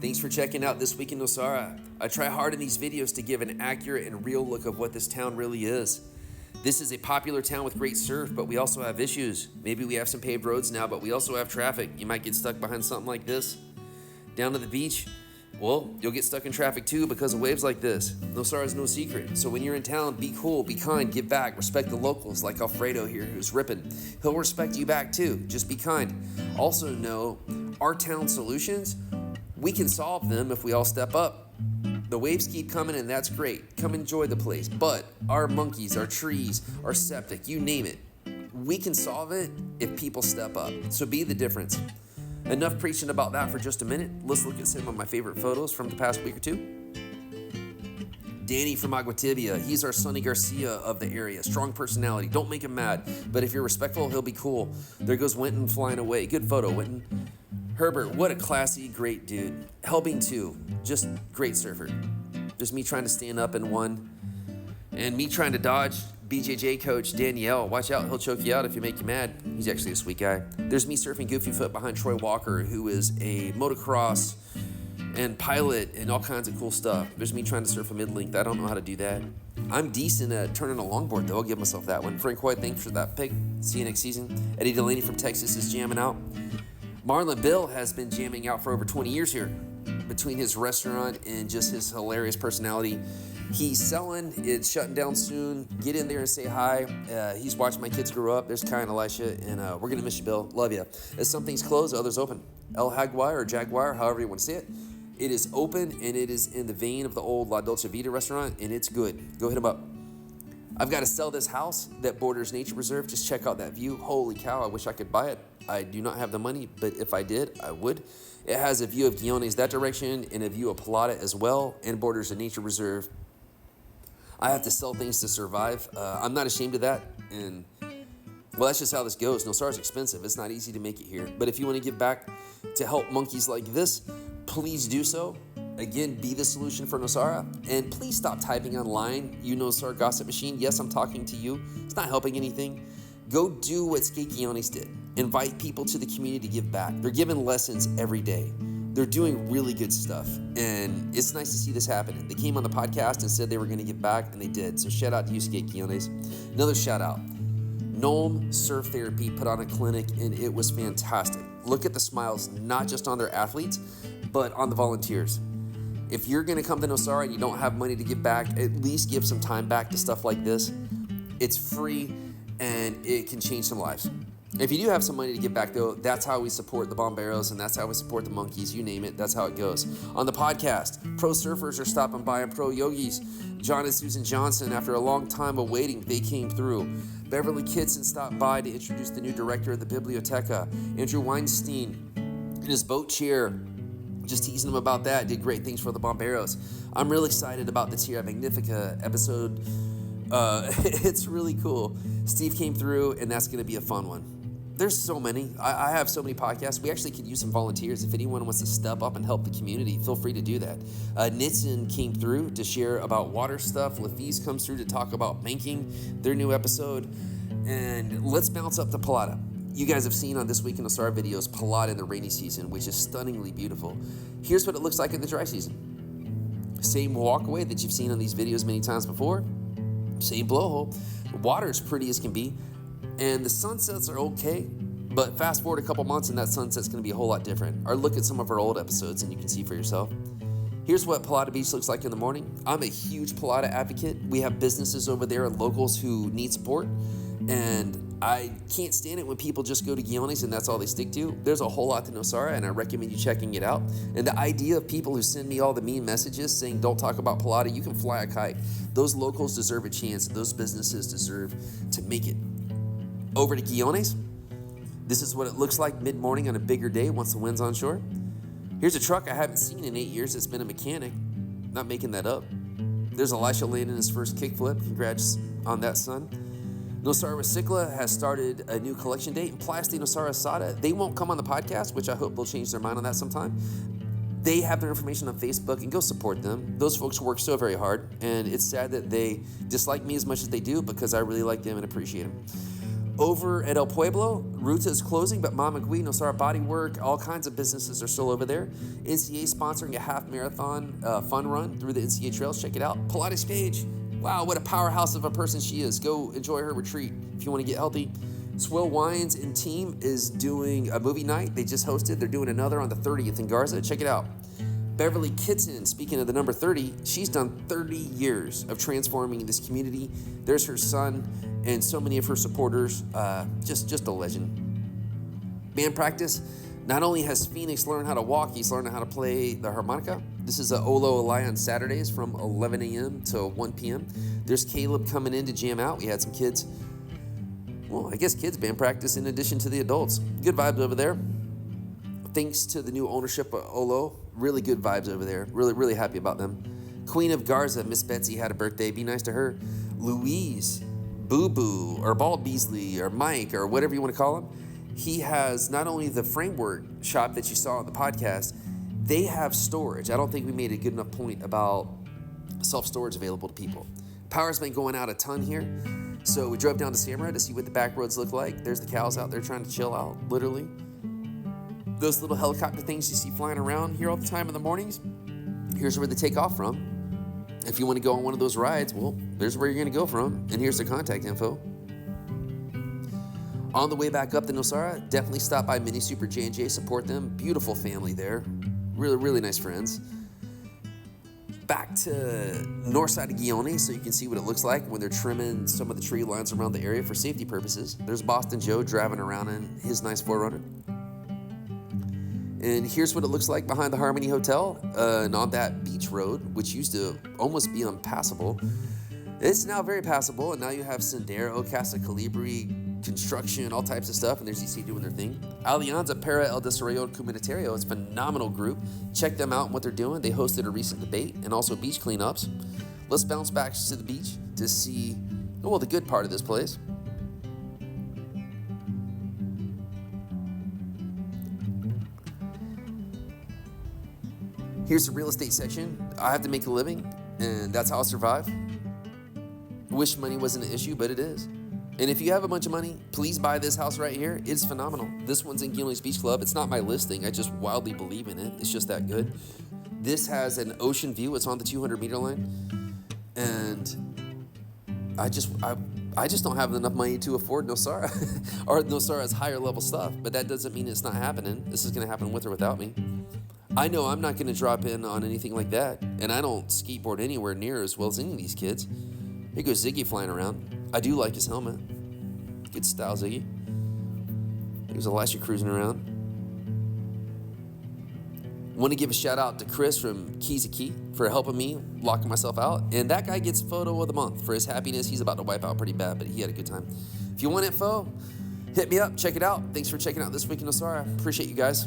Thanks for checking out This Week in Nosara. I try hard in these videos to give an accurate and real look of what this town really is. This is a popular town with great surf, but we also have issues. Maybe we have some paved roads now, but we also have traffic. You might get stuck behind something like this. Down to the beach, well, you'll get stuck in traffic too because of waves like this. Nosara is no secret. So when you're in town, be cool, be kind, give back, respect the locals like Alfredo here who's ripping. He'll respect you back too. Just be kind. Also know our town solutions, we can solve them if we all step up. The waves keep coming and that's great. Come enjoy the place. But our monkeys, our trees, our septic, you name it, we can solve it if people step up. So be the difference. Enough preaching about that for just a minute. Let's look at some of my favorite photos from the past week or two. Danny from Agua Tibia. He's our Sonny Garcia of the area. Strong personality. Don't make him mad. But if you're respectful, he'll be cool. There goes Winton flying away. Good photo, Winton. Herbert, what a classy, great dude. Helbing too. Just great surfer. Just me trying to stand up in one. And me trying to dodge BJJ coach Danielle. Watch out, he'll choke you out if you make you mad. He's actually a sweet guy. There's me surfing Goofy Foot behind Troy Walker, who is a motocross and pilot and all kinds of cool stuff. There's me trying to surf a mid-length. I don't know how to do that. I'm decent at turning a longboard, though. I'll give myself that one. Frank White, thanks for that pick. See you next season. Eddie Delaney from Texas is jamming out. Marlin Bill has been jamming out for over 20 years here. Between his restaurant and just his hilarious personality, he's selling, it's shutting down soon. Get in there and say hi. He's watching my kids grow up. There's Kai and Elisha, and we're going to miss you, Bill. Love you. As some things close, others open. El Jaguar or Jaguar, however you want to say it. It is open, and it is in the vein of the old La Dolce Vita restaurant, and it's good. Go hit him up. I've got to sell this house that borders nature reserve. Just check out that view. Holy cow, I wish I could buy it. I do not have the money, but if I did, I would. It has a view of Guiones that direction and a view of Pilata as well, and borders a nature reserve. I have to sell things to survive. I'm not ashamed of that, and well, that's just how this goes. Nosara's expensive. It's not easy to make it here. But if you want to give back to help monkeys like this, please do so. Again, be the solution for Nosara. And please stop typing online, you Nosara gossip machine. Yes, I'm talking to you. It's not helping anything. Go do what Skate Guiones did. Invite people to the community to give back. They're giving lessons every day. They're doing really good stuff. And it's nice to see this happening. They came on the podcast and said they were going to give back, and they did. So shout out to you, Skate Guiones. Another shout out. Nome Surf Therapy put on a clinic, and it was fantastic. Look at the smiles, not just on their athletes, but on the volunteers. If you're going to come to Nosara and you don't have money to give back, at least give some time back to stuff like this. It's free, and it can change some lives. If you do have some money to give back, though, that's how we support the Bomberos, and that's how we support the monkeys. You name it, that's how it goes. On the podcast, pro surfers are stopping by, and pro yogis. John and Susan Johnson, after a long time of waiting, they came through. Beverly Kitson stopped by to introduce the new director of the Biblioteca. Andrew Weinstein, in his boat chair, just teasing him about that, did great things for the Bomberos. I'm really excited about the Tierra Magnifica episode. It's really cool. Steve came through, and that's going to be a fun one. There's so many. I have so many podcasts. We actually could use some volunteers. If anyone wants to step up and help the community, feel free to do that. Nitson came through to share about water stuff. LaFees comes through to talk about banking, their new episode. And let's bounce up to Pilata. You guys have seen on This Week in Nosara videos Pilata in the rainy season, which is stunningly beautiful. Here's what it looks like in the dry season. Same walkway that you've seen on these videos many times before. Same blowhole. Water's pretty as can be. And the sunsets are okay, but fast forward a couple months and that sunset's going to be a whole lot different. Or look at some of our old episodes and you can see for yourself. Here's what Pilata Beach looks like in the morning. I'm a huge Pilata advocate. We have businesses over there and locals who need support. And I can't stand it when people just go to Guiones and that's all they stick to. There's a whole lot to Nosara, and I recommend you checking it out. And the idea of people who send me all the mean messages saying don't talk about Pilata, you can fly a kite. Those locals deserve a chance. Those businesses deserve to make it. Over to Guiones. This is what it looks like mid-morning on a bigger day once the wind's on shore. Here's a truck I haven't seen in 8 years. It's been a mechanic. Not making that up. There's Elisha landing his first kickflip. Congrats on that, son. Nosara Recicla has started a new collection date. And Plasti Nosara Sada, they won't come on the podcast, which I hope they'll change their mind on that sometime. They have their information on Facebook, and go support them. Those folks work so very hard, and it's sad that they dislike me as much as they do because I really like them and appreciate them. Over at El Pueblo, Ruta is closing, but Mama Gui, Nosara Bodywork, all kinds of businesses are still over there. NCA sponsoring a half marathon fun run through the NCA trails. Check it out. Pilates Paige, wow, what a powerhouse of a person she is. Go enjoy her retreat if you want to get healthy. Swill Wines and team is doing a movie night. They just hosted. They're doing another on the 30th in Garza. Check it out. Beverly Kitson, speaking of the number 30, she's done 30 years of transforming this community. There's her son and so many of her supporters. Just a legend. Band practice. Not only has Phoenix learned how to walk, he's learning how to play the harmonica. This is a Olo Alai on Saturdays from 11 a.m. to 1 p.m. There's Caleb coming in to jam out. We had some kids. Well, I guess kids band practice in addition to the adults. Good vibes over there. Thanks to the new ownership of Olo. Really good vibes over there. Really happy about them. Queen of Garza, Miss Betsy, had a birthday. Be nice to her. Louise, Boo Boo, or Bald Beasley, or Mike, or whatever you want to call him. He has not only the framework shop that you saw on the podcast, they have storage. I don't think we made a good enough point about self-storage available to people. Power's been going out a ton here. So we drove down to Samurai to see what the back roads look like. There's the cows out there trying to chill out, literally. Those little helicopter things you see flying around here all the time in the mornings, here's where they take off from. If you want to go on one of those rides, well, there's where you're going to go from. And here's their contact info. On the way back up to Nosara, definitely stop by Mini Super J&J, support them. Beautiful family there. Really nice friends. Back to north side of Guione so you can see what it looks like when they're trimming some of the tree lines around the area for safety purposes. There's Boston Joe driving around in his nice 4Runner. And here's what it looks like behind the Harmony Hotel and on that beach road, which used to almost be unpassable. It's now very passable, and now you have Sendero, Casa Calibri, construction, all types of stuff, and there's EC doing their thing. Alianza para el Desarrollo Comunitario, it's a phenomenal group. Check them out and what they're doing. They hosted a recent debate and also beach cleanups. Let's bounce back to the beach to see, well, the good part of this place. Here's the real estate section. I have to make a living, and that's how I survive. Wish money wasn't an issue, but it is. And if you have a bunch of money, please buy this house right here. It's phenomenal. This one's in Guiones Beach Club. It's not my listing. I just wildly believe in it. It's just that good. This has an ocean view. It's on the 200-meter line. And I just don't have enough money to afford Nosara or Nosara's higher level stuff. But that doesn't mean it's not happening. This is going to happen with or without me. I know I'm not going to drop in on anything like that, and I don't skateboard anywhere near as well as any of these kids. Here goes Ziggy flying around. I do like his helmet. Good style, Ziggy. There's Elisha cruising around. Want to give a shout out to Chris from Keys a Key for helping me locking myself out, and that guy gets photo of the month for his happiness. He's about to wipe out pretty bad, but he had a good time. If you want info, hit me up. Check it out. Thanks for checking out This Week in Nosara. Appreciate you guys.